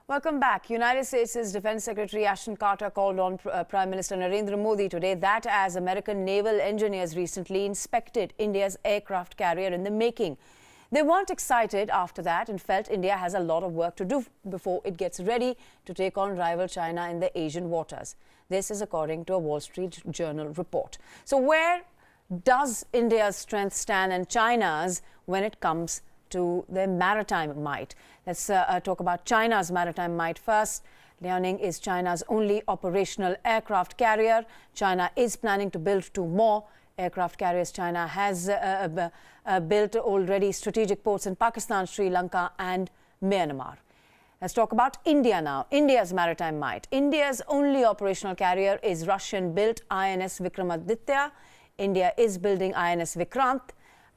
Welcome back. United States' Defense Secretary Ashton Carter called on Prime Minister Narendra Modi today that as American naval engineers recently inspected India's aircraft carrier in the making. They weren't excited after that and felt India has a lot of work to do before it gets ready to take on rival China in the Asian waters. This is according to a Wall Street Journal report. So where does India's strength stand and China's when it comes to their maritime might? Let's talk about China's maritime might first. Liaoning is China's only operational aircraft carrier. China is planning to build 2 more aircraft carriers. China has built already strategic ports in Pakistan, Sri Lanka and Myanmar. Let's talk about India now. India's maritime might. India's only operational carrier is Russian-built INS Vikramaditya. India is building INS Vikrant.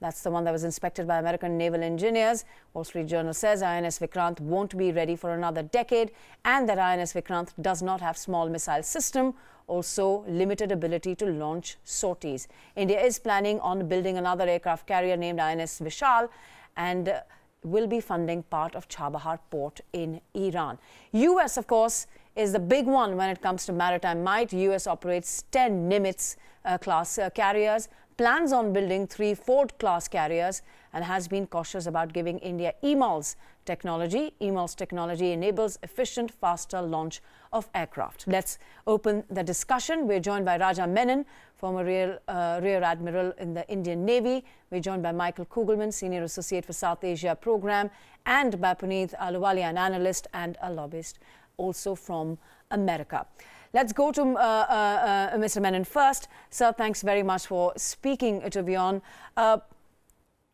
That's the one that was inspected by American naval engineers. Wall Street Journal says INS Vikrant won't be ready for another decade and that INS Vikrant does not have small missile system, also limited ability to launch sorties. India is planning on building another aircraft carrier named INS Vishal and will be funding part of Chabahar port in Iran. US, of course, is the big one when it comes to maritime might. US operates 10 NIMITZ class carriers, plans on building 3 Ford-class carriers and has been cautious about giving India EMALS technology. EMALS technology enables efficient, faster launch of aircraft. Let's open the discussion. We're joined by Raja Menon, former Rear Admiral in the Indian Navy. We're joined by Michael Kugelman, Senior Associate for South Asia Program, and by Puneet Ahluwalia, an analyst and a lobbyist, also from America. Let's go to Mr. Menon first. Sir, thanks very much for speaking to WION.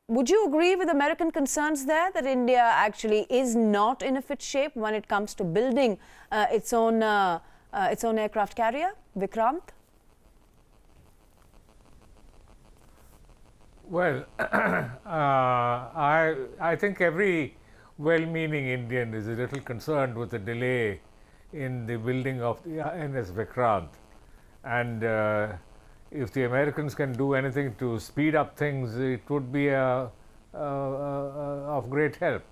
Would you agree with American concerns there that India actually is not in a fit shape when it comes to building its own aircraft carrier, Vikrant? Well, I think every well-meaning Indian is a little concerned with the delay in the building of the INS Vikrant, and if the Americans can do anything to speed up things, it would be of great help.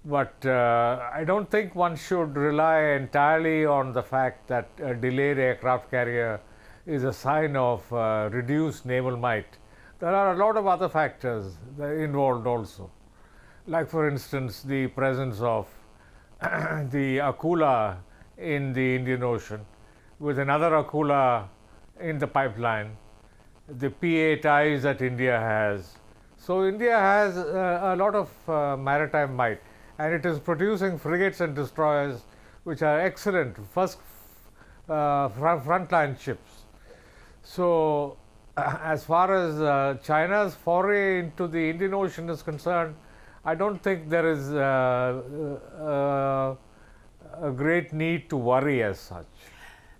But I don't think one should rely entirely on the fact that a delayed aircraft carrier is a sign of reduced naval might. There are a lot of other factors involved also, like for instance the presence of the Akula in the Indian Ocean with another Akula in the pipeline, the PA ties that India has. So India has a lot of maritime might, and it is producing frigates and destroyers which are excellent first frontline ships. So as far as China's foray into the Indian Ocean is concerned, I don't think there is a great need to worry as such.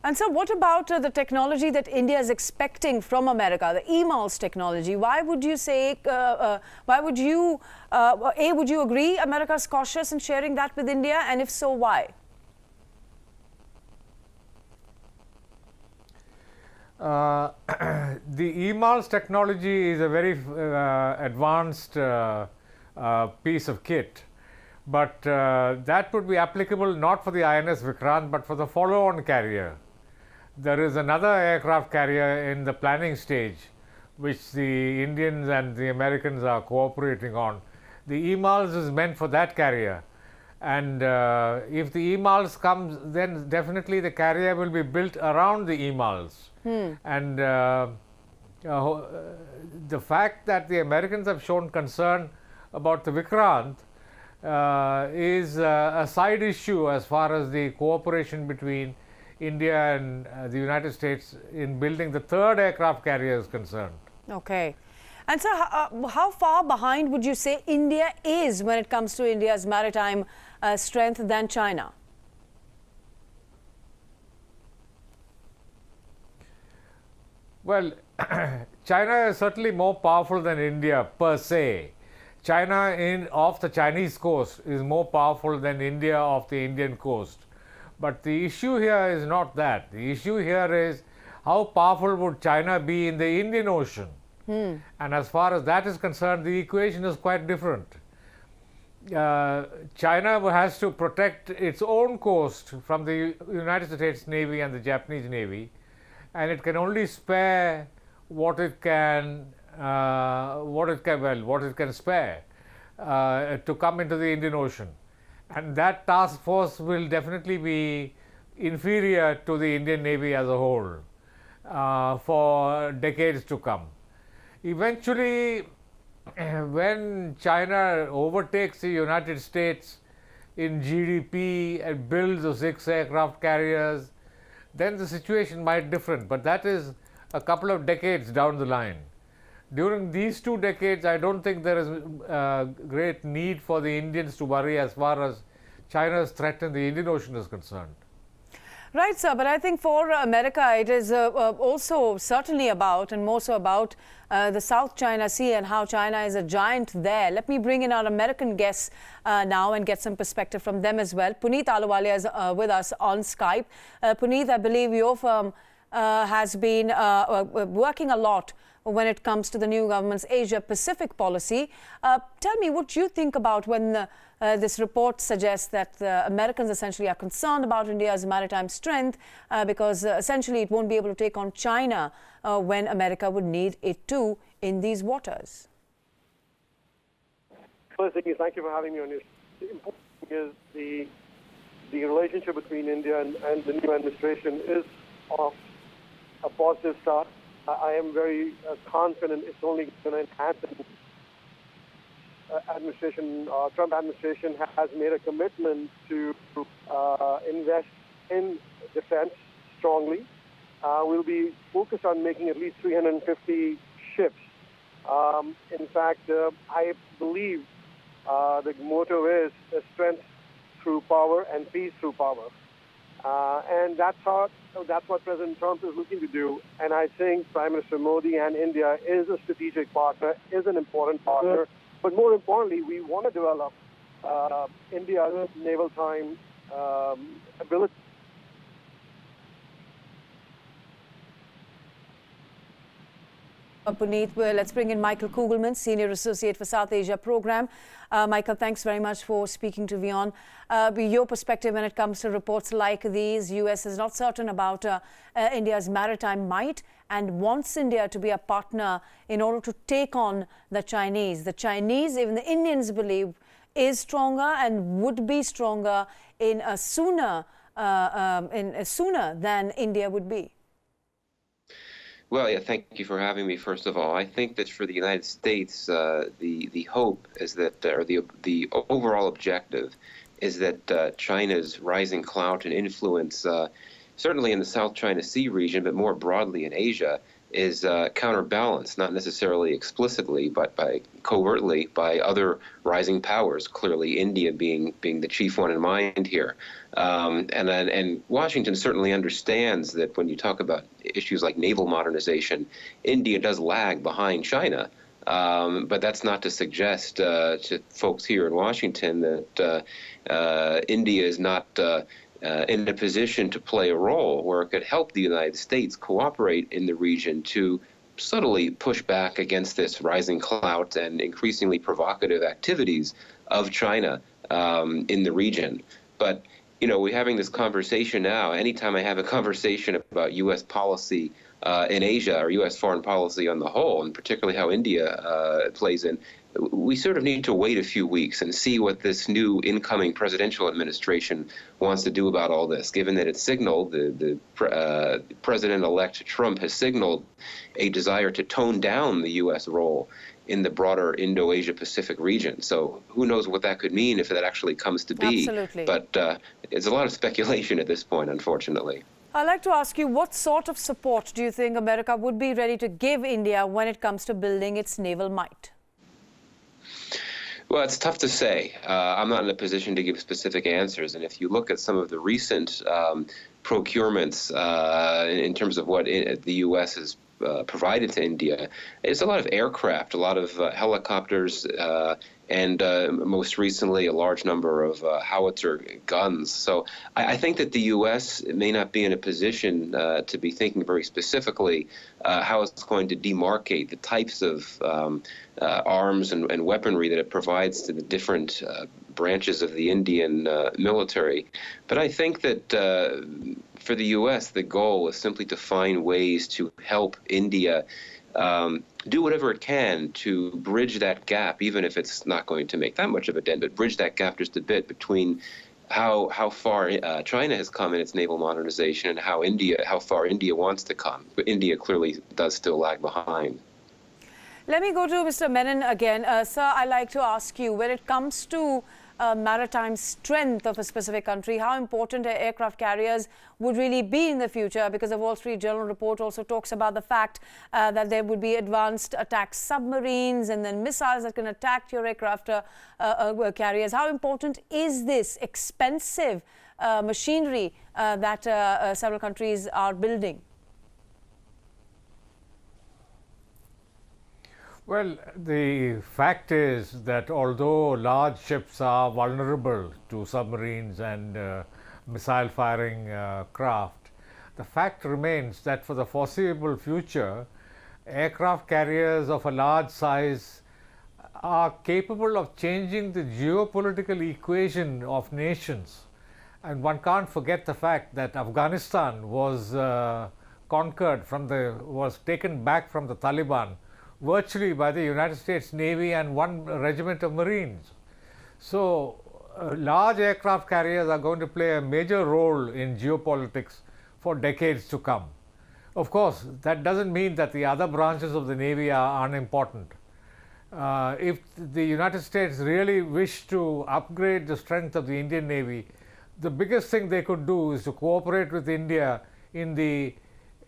And so what about the technology that India is expecting from America, the EMALS technology? Why would you say, would you agree America is cautious in sharing that with India? And if so, why? The EMALS technology is a very advanced piece of kit, but that would be applicable not for the INS Vikrant but for the follow-on carrier. There is another aircraft carrier in the planning stage which the Indians and the Americans are cooperating on. The EMALS is meant for that carrier, and if the EMALS comes, then definitely the carrier will be built around the EMALS. And the fact that the Americans have shown concern about the Vikrant is a side issue as far as the cooperation between India and the United States in building the 3rd aircraft carrier is concerned. Okay. And so how far behind would you say India is when it comes to India's maritime strength than China? Well, China is certainly more powerful than India per se. China off the Chinese coast is more powerful than India off the Indian coast. But the issue here is not that. The issue here is how powerful would China be in the Indian Ocean? And as far as that is concerned, the equation is quite different. China has to protect its own coast from the United States Navy and the Japanese Navy, and it can only spare what it can spare to come into the Indian Ocean, and that task force will definitely be inferior to the Indian Navy as a whole for decades to come. Eventually, when China overtakes the United States in GDP and builds the 6 aircraft carriers, then the situation might be different, but that is a couple of decades down the line. During these 2 decades, I don't think there is great need for the Indians to worry as far as China's threat in the Indian Ocean is concerned. Right, sir, but I think for America it is also certainly about, and more so about, the South China Sea and how China is a giant there. Let me bring in our American guests now and get some perspective from them as well. Puneet Ahluwalia is with us on Skype. Puneet, I believe your firm has been working a lot when it comes to the new government's Asia-Pacific policy. Tell me what you think about when this report suggests that Americans essentially are concerned about India's maritime strength because essentially it won't be able to take on China when America would need it to in these waters. First thing is, thank you for having me on here. The important thing is the relationship between India and the new administration is off a positive start. I am very confident it's only going to enhance it. Trump administration has made a commitment to invest in defense strongly. We'll be focused on making at least 350 ships. In fact, I believe the motto is strength through power and peace through power. And that's what President Trump is looking to do. And I think Prime Minister Modi and India is a strategic partner, is an important partner. But more importantly, we want to develop India's naval time ability. Puneet, let's bring in Michael Kugelman, Senior Associate for South Asia Program. Michael, thanks very much for speaking to WION. Your perspective when it comes to reports like these, US is not certain about India's maritime might and wants India to be a partner in order to take on the Chinese. The Chinese, even the Indians believe, is stronger and would be stronger in a sooner than India would be. Well, yeah, thank you for having me, first of all. I think that for the United States, the hope is that, or the overall objective is that China's rising clout and influence, certainly in the South China Sea region, but more broadly in Asia, is counterbalanced, not necessarily explicitly, but covertly by other rising powers, clearly India being the chief one in mind here. And Washington certainly understands that when you talk about issues like naval modernization, India does lag behind China. But that's not to suggest to folks here in Washington that India is not in a position to play a role where it could help the United States cooperate in the region to subtly push back against this rising clout and increasingly provocative activities of China in the region. But, you know, we're having this conversation now. Anytime I have a conversation about U.S. policy in Asia or U.S. foreign policy on the whole, and particularly how India plays in, we sort of need to wait a few weeks and see what this new incoming presidential administration wants to do about all this, given that it's signaled, the President-elect Trump has signaled a desire to tone down the U.S. role in the broader Indo-Asia-Pacific region. So who knows what that could mean if that actually comes to be. Absolutely. But it's a lot of speculation at this point, unfortunately. I'd like to ask you, what sort of support do you think America would be ready to give India when it comes to building its naval might? Well, it's tough to say. I'm not in a position to give specific answers. And if you look at some of the recent procurements in terms of what the U.S. has provided to India is a lot of aircraft, a lot of helicopters, and most recently a large number of howitzer guns. So I think that the U.S. may not be in a position to be thinking very specifically how it's going to demarcate the types of arms and weaponry that it provides to the different branches of the Indian military. But I think that for the U.S., the goal is simply to find ways to help India do whatever it can to bridge that gap, even if it's not going to make that much of a dent, but bridge that gap just a bit between how far China has come in its naval modernization and how far India wants to come. But India clearly does still lag behind. Let me go to Mr. Menon again. Sir, I'd like to ask you, when it comes to maritime strength of a specific country, how important aircraft carriers would really be in the future? Because the Wall Street Journal report also talks about the fact that there would be advanced attack submarines and then missiles that can attack your aircraft carriers. How important is this expensive machinery that several countries are building? Well, the fact is that although large ships are vulnerable to submarines and missile-firing craft, the fact remains that for the foreseeable future, aircraft carriers of a large size are capable of changing the geopolitical equation of nations. And one can't forget the fact that Afghanistan was was taken back from the Taliban virtually by the United States Navy and one regiment of Marines. So large aircraft carriers are going to play a major role in geopolitics for decades to come. Of course, that doesn't mean that the other branches of the Navy are unimportant. If the United States really wish to upgrade the strength of the Indian Navy, the biggest thing they could do is to cooperate with India in the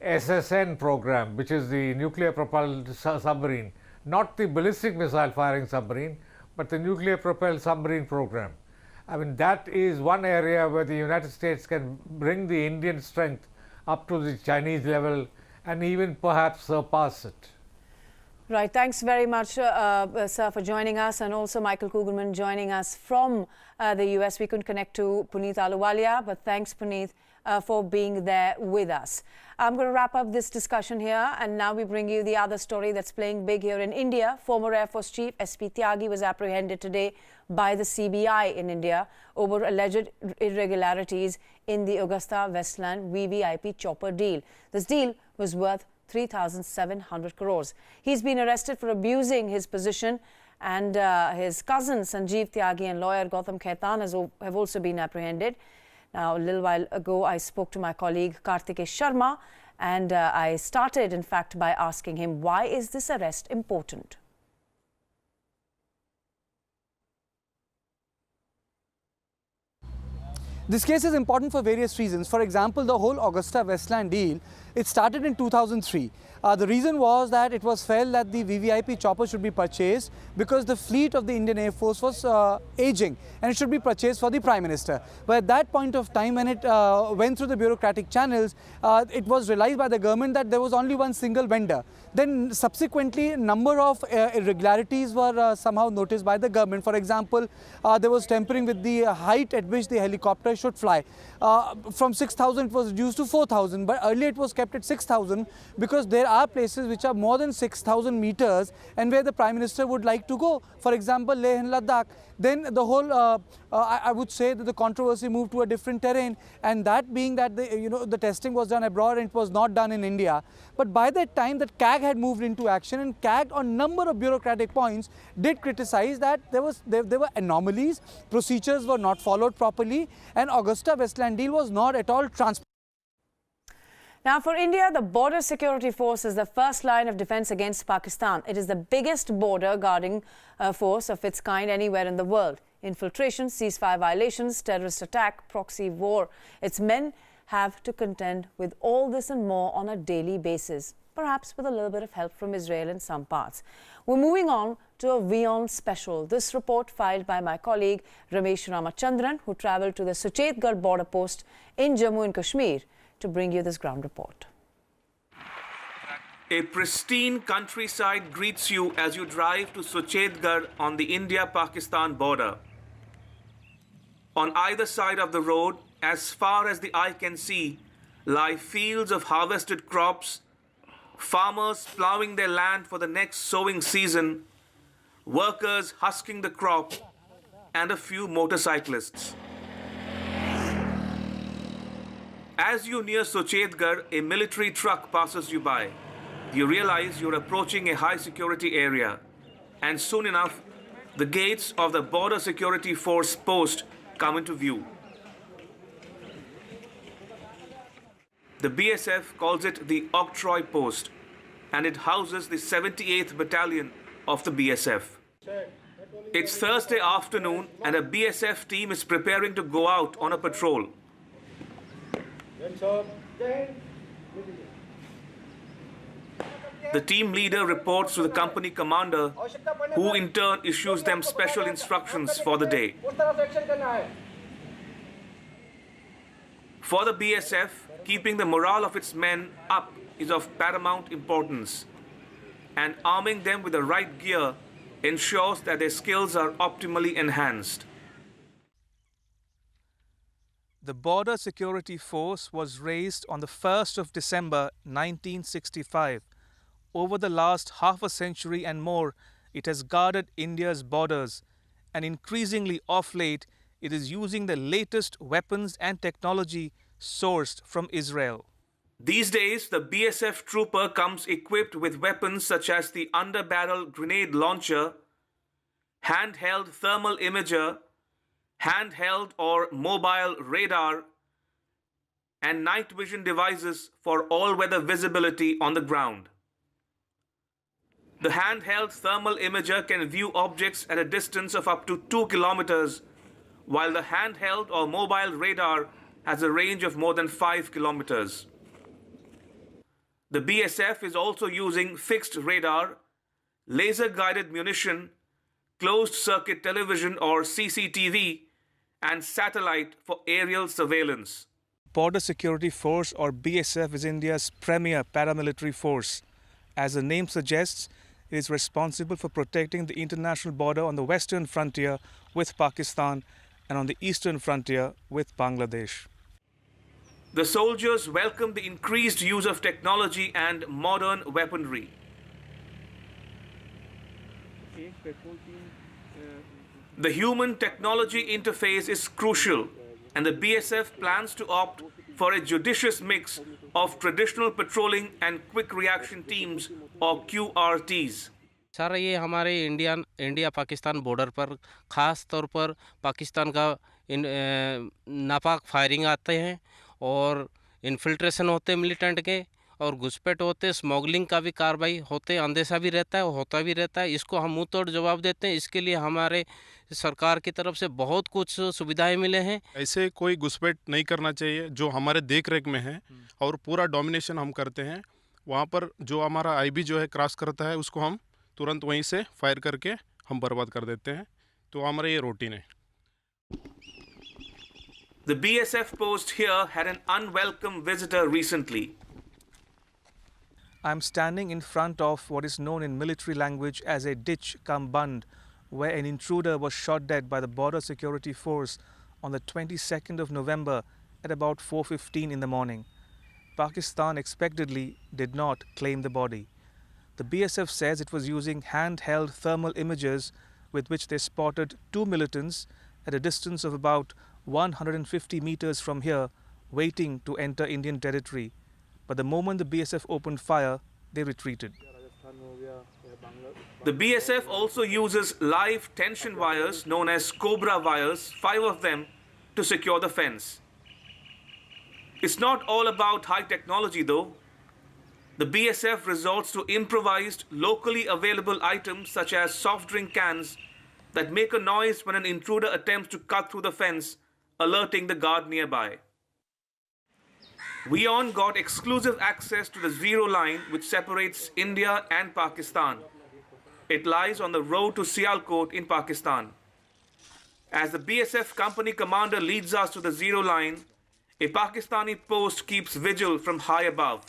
SSN program, which is the nuclear propelled submarine, not the ballistic missile firing submarine, but the nuclear propelled submarine program. I mean, that is one area where the United States can bring the Indian strength up to the Chinese level and even perhaps surpass it. Right. Thanks very much, sir, for joining us, and also Michael Kugelman joining us from the US. We couldn't connect to Puneet Ahluwalia, but thanks, Puneet, for being there with us. I'm going to wrap up this discussion here, and now we bring you the other story that's playing big here in India. Former Air Force Chief SP Tyagi was apprehended today by the CBI in India over alleged irregularities in the Augusta-Westland VVIP chopper deal. This deal was worth 3,700 crores. He's been arrested for abusing his position, and his cousin Sanjeev Tyagi and lawyer Gautam Khaitan have also been apprehended. Now, a little while ago, I spoke to my colleague Kartikesh Sharma, and I started, in fact, by asking him, why is this arrest important? This case is important for various reasons. For example, the whole Augusta-Westland deal, it started in 2003. The reason was that it was felt that the VVIP chopper should be purchased because the fleet of the Indian Air Force was aging and it should be purchased for the Prime Minister. But at that point of time, when it went through the bureaucratic channels, it was realized by the government that there was only one single vendor. Then subsequently, a number of irregularities were somehow noticed by the government. For example, there was tampering with the height at which the helicopter should fly. From 6,000 it was reduced to 4,000, but earlier it was kept at 6,000 because there are places which are more than 6,000 meters and where the Prime Minister would like to go. For example, Leh and Ladakh. Then the whole, I would say that the controversy moved to a different terrain, and that being that the testing was done abroad and it was not done in India. But by that time, that CAG had moved into action, and CAG on number of bureaucratic points did criticize that there were anomalies, procedures were not followed properly, and Augusta-Westland deal was not at all transparent. Now, for India, the Border Security Force is the first line of defense against Pakistan. It is the biggest border guarding force of its kind anywhere in the world. Infiltration, ceasefire violations, terrorist attack, proxy war. Its men have to contend with all this and more on a daily basis, perhaps with a little bit of help from Israel in some parts. We're moving on to a WION special. This report filed by my colleague Ramesh Ramachandran, who travelled to the Suchetgarh border post in Jammu and Kashmir to bring you this ground report. A pristine countryside greets you as you drive to Suchetgarh on the India-Pakistan border. On either side of the road, as far as the eye can see, lie fields of harvested crops, farmers ploughing their land for the next sowing season, workers husking the crop, and a few motorcyclists. As you near Suchetgarh, a military truck passes you by. You realize you're approaching a high security area, and soon enough, the gates of the Border Security Force post come into view. The BSF calls it the Octroi Post, and it houses the 78th Battalion of the BSF. It's Thursday afternoon, and a BSF team is preparing to go out on a patrol. The team leader reports to the company commander, who in turn issues them special instructions for the day. For the BSF, keeping the morale of its men up is of paramount importance, and arming them with the right gear ensures that their skills are optimally enhanced. The Border Security Force was raised on the 1st of December 1965. Over the last half a century and more, it has guarded India's borders, and increasingly of late, it is using the latest weapons and technology sourced from Israel. These days, the BSF trooper comes equipped with weapons such as the under-barrel grenade launcher, handheld thermal imager, handheld or mobile radar, and night vision devices for all-weather visibility on the ground. The handheld thermal imager can view objects at a distance of up to 2 kilometers, while the handheld or mobile radar has a range of more than 5 kilometers. The BSF is also using fixed radar, laser-guided munition, closed-circuit television or CCTV, and satellite for aerial surveillance. Border Security Force or BSF is India's premier paramilitary force. As the name suggests, it is responsible for protecting the international border on the western frontier with Pakistan and on the eastern frontier with Bangladesh. The soldiers welcome the increased use of technology and modern weaponry. The human-technology interface is crucial, and the BSF plans to opt for a judicious mix of traditional patrolling and quick reaction teams or QRTs. Sir ये हमारे India Pakistan border पर ख़ास तौर पर पाकिस्तान का नापाक firing आते हैं और इन्फिल्ट्रेशन होते हैं मिलिटेंट के और घुसपैठ होते, स्मगलिंग का भी कार्रवाई होते, अंदेशा भी रहता है, होता भी रहता है। इसको हम मुंह तोड़ जवाब देते हैं। इसके लिए हमारे सरकार की तरफ से बहुत कुछ सुविधाएं मिले हैं। ऐसे कोई घुसपैठ नहीं करना चाहिए जो हमारे देख रेख में है, और पूरा डोमिनेशन हम करते हैं। वहाँ पर जो हमारा आईबी जो है क्रॉस करता है, उसको हम तुरंत वहीं से फायर करके हम बर्बाद कर देते हैं। तो हमारा ये रूटीन है। The BSF post here had an unwelcome visitor recently. I'm standing in front of what is known in military language as a ditch cum bund, where an intruder was shot dead by the Border Security Force on the 22nd of November at about 4:15 in the morning. Pakistan expectedly did not claim the body. The BSF says it was using handheld thermal imagers with which they spotted two militants at a distance of about 150 meters from here, waiting to enter Indian territory. But the moment the BSF opened fire, they retreated. The BSF also uses live tension wires known as Cobra wires, 5 of them, to secure the fence. It's not all about high technology though. The BSF resorts to improvised, locally available items such as soft drink cans that make a noise when an intruder attempts to cut through the fence, alerting the guard nearby. WION got exclusive access to the zero line which separates India and Pakistan. It lies on the road to Sialkot in Pakistan. As the BSF company commander leads us to the zero line, a Pakistani post keeps vigil from high above.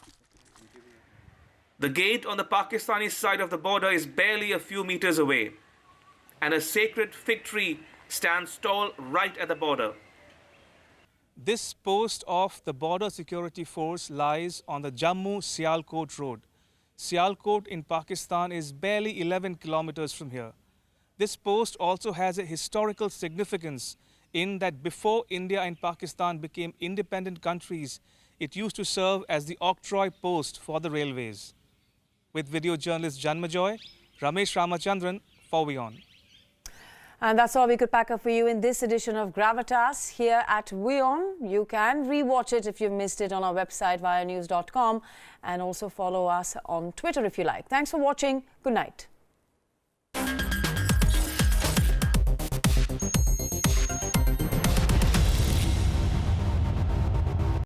The gate on the Pakistani side of the border is barely a few meters away, and a sacred fig tree stands tall right at the border. This post of the Border Security Force lies on the Jammu-Sialkot road. Sialkot in Pakistan is barely 11 kilometers from here. This post also has a historical significance in that before India and Pakistan became independent countries, it used to serve as the octroi post for the railways. With video journalist Janmajoy, Ramesh Ramachandran for WION. And that's all we could pack up for you in this edition of Gravitas here at WION. You can rewatch it if you've missed it on our website via news.com, and also follow us on Twitter if you like. Thanks for watching. Good night.